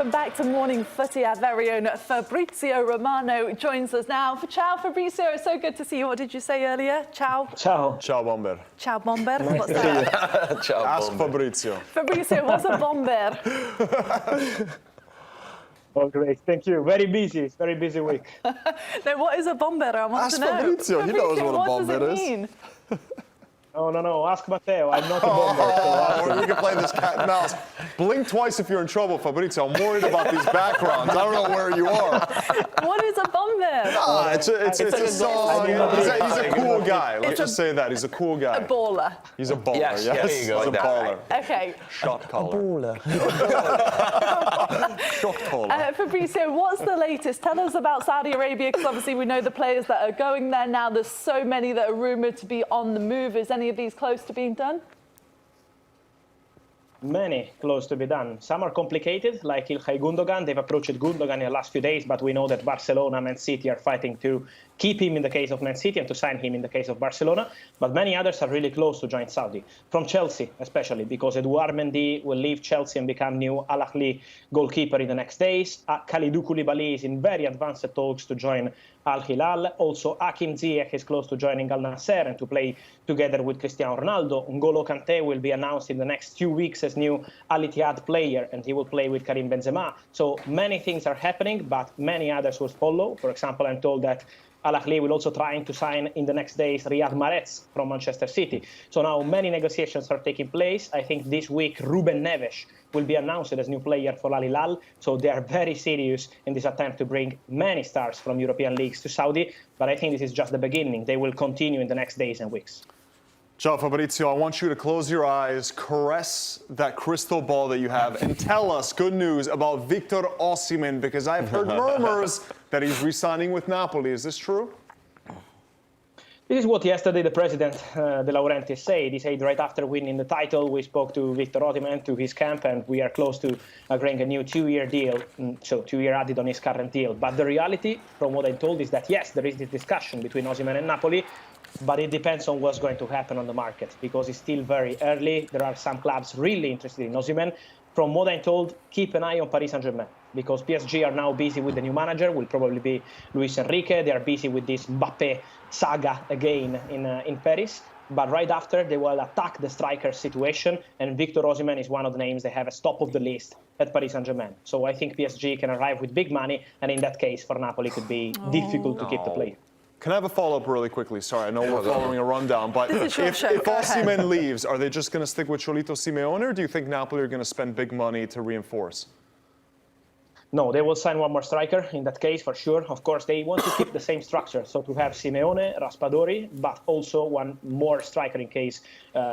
Back to Morning Footy, our very own Fabrizio Romano joins us now. Ciao, Fabrizio. It's so good to see you. What did you say earlier? Ciao. Ciao. Ciao, Bomber. Ciao, Bomber. What's that? Ciao, Ask Bomber. Fabrizio. Fabrizio, what's a Bomber? Oh, great. Thank you. Very busy. It's a very busy week. No, what is a Bomber? I want to know. Fabrizio. He knows what a Bomber is. Mean? No. Ask Matteo. I'm not a bomber. We can play this cat and mouse. Blink twice if you're in trouble, Fabrizio. I'm worried about these backgrounds. I don't know where you are. What is a Bomber? It's a song. He's a cool guy. Let's just say that. He's a cool guy. A baller. He's a baller, yes. There you go. He's a baller. Okay. Shot caller. Baller. Shot caller. Fabrizio, what's the latest? Tell us about Saudi Arabia, because obviously we know the players that are going there now. There's so many that are rumoured to be on the move. Is any of these close to being done? Many close to be done. Some are complicated, like İlkay Gündoğan. They've approached Gündoğan in the last few days, but we know that Barcelona, Man City are fighting to keep him in the case of Man City and to sign him in the case of Barcelona. But many others are really close to join Saudi. From Chelsea, especially, because Edouard Mendy will leave Chelsea and become new Al Ahly goalkeeper in the next days. Kalidou Koulibaly is in very advanced talks to join Al Hilal. Also, Hakim Ziyech is close to joining Al Nassr and to play together with Cristiano Ronaldo. N'Golo Kante will be announced in the next few weeks as new Al Ittihad player, and he will play with Karim Benzema. So many things are happening, but many others will follow. For example, I'm told that Al Ahly will also trying to sign in the next days Riyad Mahrez from Manchester City. So now many negotiations are taking place. I think this week Ruben Neves will be announced as new player for Al Hilal. So they are very serious in this attempt to bring many stars from European leagues to Saudi. But I think this is just the beginning. They will continue in the next days and weeks. Ciao, Fabrizio. I want you to close your eyes, caress that crystal ball that you have, and tell us good news about Victor Osimhen, because I've heard murmurs that he's re-signing with Napoli. Is this true? This is what yesterday the president, De Laurentiis, said. He said right after winning the title, we spoke to Victor Osimhen, to his camp, and we are close to agreeing a new 2-year deal, so 2-year added on his current deal. But the reality, from what I'm told, is that yes, there is this discussion between Osimhen and Napoli, but it depends on what's going to happen on the market, because it's still very early. There are some clubs really interested in Osimhen. From what I'm told, keep an eye on Paris Saint-Germain, because PSG are now busy with the new manager, will probably be Luis Enrique. They are busy with this Mbappé saga again in Paris. But right after, they will attack the striker situation, and Victor Osimhen is one of the names they have as top of the list at Paris Saint-Germain. So I think PSG can arrive with big money, and in that case, for Napoli, it could be difficult to keep the player. Can I have a follow-up really quickly? Sorry, I know we're following a rundown, but if Osimhen leaves, are they just going to stick with Cholito Simeone, or do you think Napoli are going to spend big money to reinforce? No, they will sign one more striker in that case, for sure. Of course, they want to keep the same structure, so to have Simeone, Raspadori, but also one more striker in case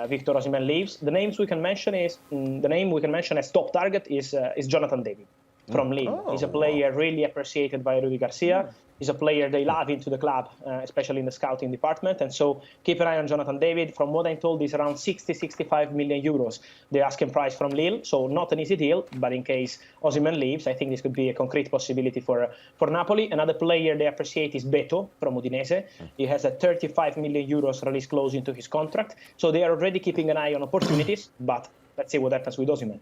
Victor Osimhen leaves. The names we can mention as top target is Jonathan David from Lille. He's a player really appreciated by Rudi Garcia. He's a player they love into the club, especially in the scouting department. And so keep an eye on Jonathan David. From what I'm told, he's around 60-65 million euros, the asking price from Lille. So not an easy deal, but in case Osimhen leaves, I think this could be a concrete possibility for Napoli. Another player they appreciate is Beto from Udinese. He has a 35 million euros release clause into his contract. So they are already keeping an eye on opportunities, but let's see what happens with Osimhen.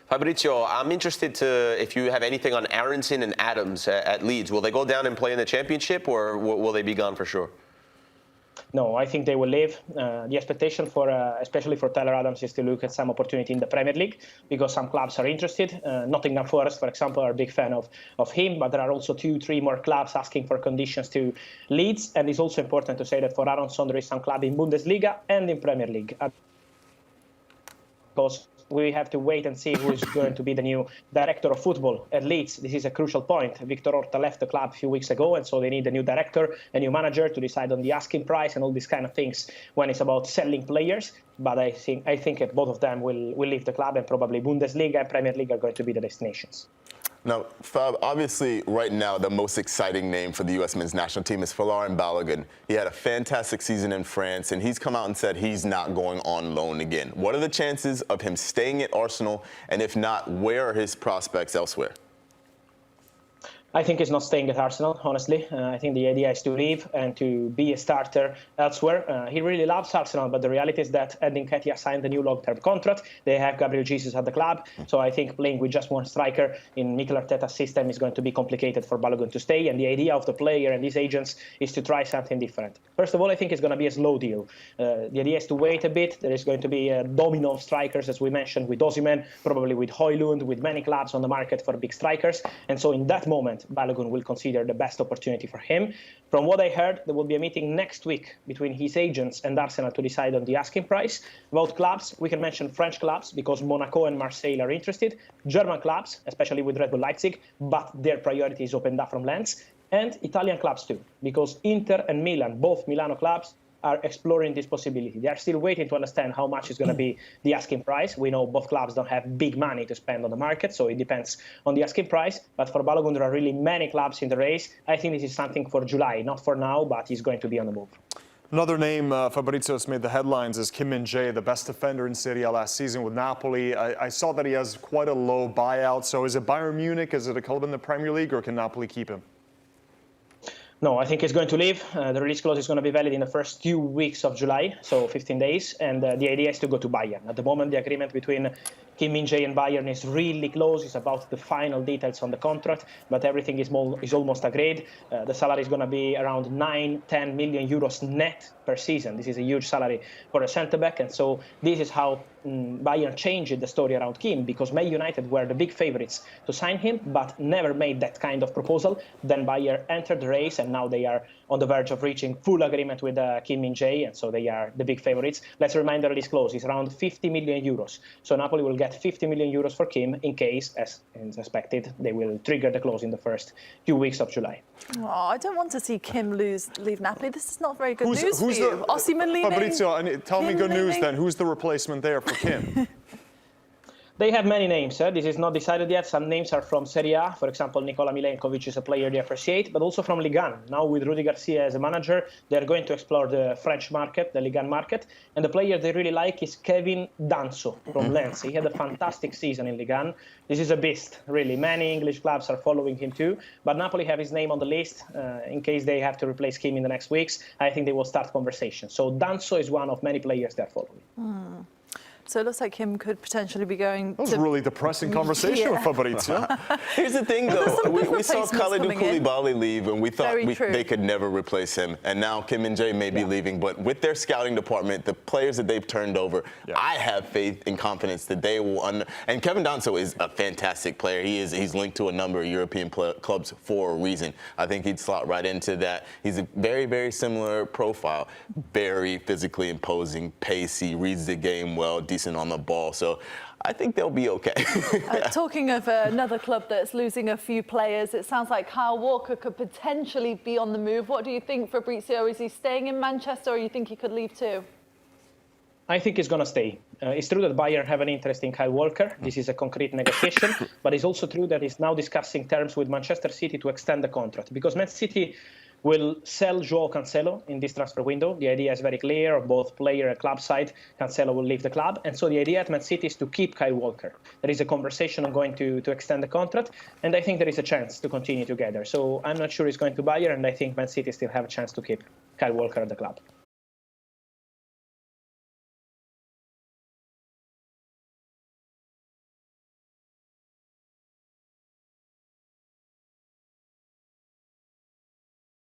Fabrizio, I'm interested if you have anything on Aaronson and Adams at Leeds. Will they go down and play in the championship, or will they be gone for sure? No, I think they will leave. The expectation especially for Tyler Adams, is to look at some opportunity in the Premier League, because some clubs are interested. Nottingham Forest, for example, are a big fan of him, but there are also 2-3 more clubs asking for conditions to Leeds. And it's also important to say that for Aaronson, there is some club in Bundesliga and in Premier League. Because we have to wait and see who is going to be the new director of football at Leeds. This is a crucial point. Victor Orta left the club a few weeks ago, and so they need a new director, a new manager to decide on the asking price and all these kind of things when it's about selling players. But I think that both of them will leave the club, and probably Bundesliga and Premier League are going to be the destinations. Now, Fab, obviously, right now, the most exciting name for the U.S. men's national team is Balogun. He had a fantastic season in France, and he's come out and said he's not going on loan again. What are the chances of him staying at Arsenal, and if not, where are his prospects elsewhere? I think he's not staying at Arsenal, honestly. I think the idea is to leave and to be a starter elsewhere. He really loves Arsenal, but the reality is that Eddie Nketiah signed a new long-term contract. They have Gabriel Jesus at the club. So I think playing with just one striker in Mikel Arteta's system is going to be complicated for Balogun to stay. And the idea of the player and these agents is to try something different. First of all, I think it's going to be a slow deal. The idea is to wait a bit. There is going to be a domino of strikers, as we mentioned, with Osimhen, probably with Højlund, with many clubs on the market for big strikers. And so in that moment, Balogun will consider the best opportunity for him. From what I heard, there will be a meeting next week between his agents and Arsenal to decide on the asking price. About clubs, we can mention French clubs because Monaco and Marseille are interested. German clubs, especially with Red Bull Leipzig, but their priority is opened up from Lens. And Italian clubs too, because Inter and Milan, both Milano clubs, are exploring this possibility. They are still waiting to understand how much is going to be the asking price. We know both clubs don't have big money to spend on the market, so it depends on the asking price. But for Balogun, there are really many clubs in the race. I think this is something for July, not for now, but he's going to be on the move. Another name, Fabrizio, has made the headlines is Min-jae, the best defender in Serie last season with Napoli. I saw that he has quite a low buyout. So is it Bayern Munich? Is it a club in the Premier League, or can Napoli keep him? No, I think he's going to leave. The release clause is going to be valid in the first 2 weeks of July, so 15 days. And the idea is to go to Bayern. At the moment, the agreement between Min-jae and Bayern is really close. It's about the final details on the contract, but everything is almost agreed. The salary is going to be around 9-10 million euros net per season. This is a huge salary for a centre-back. And so this is how Bayern changed the story around Kim, because Man United were the big favorites to sign him, but never made that kind of proposal. Then Bayern entered the race, and now they are on the verge of reaching full agreement with Min-jae, and so they are the big favorites. Let's remind the release clause is around 50 million euros. So Napoli will get 50 million euros for Kim in case, as expected, they will trigger the clause in the first 2 weeks of July. Oh, I don't want to see Kim leave Napoli. This is not very good news for you. Osimhen leaving. Fabrizio, tell me good news then. Who's the replacement there for Kim? They have many names. This is not decided yet. Some names are from Serie A. For example, Nikola Milenkovic is a player they appreciate, but also from Liga. Now with Rudi Garcia as a manager, they're going to explore the French market, the Liga market. And the player they really like is Kevin Danso from Lens. He had a fantastic season in Liga. This is a beast, really. Many English clubs are following him too. But Napoli have his name on the list in case they have to replace Kim in the next weeks. I think they will start conversation. So Danso is one of many players they're following. So it looks like Kim could potentially be going. That was a really depressing conversation with Fabrizio. Here's the thing, though. We saw Kalidou coming in. Koulibaly leave, and we thought they could never replace him. And now Min-jae may be leaving. But with their scouting department, the players that they've turned over, I have faith and confidence that they will. And Kevin Danso is a fantastic player. He's linked to a number of European clubs for a reason. I think he'd slot right into that. He's a very, very similar profile. Very physically imposing, pacey, reads the game well, decent on the ball. So I think they'll be okay. Talking of another club that's losing a few players, it sounds like Kyle Walker could potentially be on the move. What do you think, Fabrizio? Is he staying in Manchester, or you think he could leave too? I think he's going to stay. It's true that Bayern have an interest in Kyle Walker. This is a concrete negotiation. But it's also true that he's now discussing terms with Manchester City to extend the contract, because Man City will sell João Cancelo in this transfer window. The idea is very clear on both player and club side. Cancelo will leave the club. And so the idea at Man City is to keep Kyle Walker. There is a conversation on going to extend the contract. And I think there is a chance to continue together. So I'm not sure he's going to Bayern. And I think Man City still have a chance to keep Kyle Walker at the club.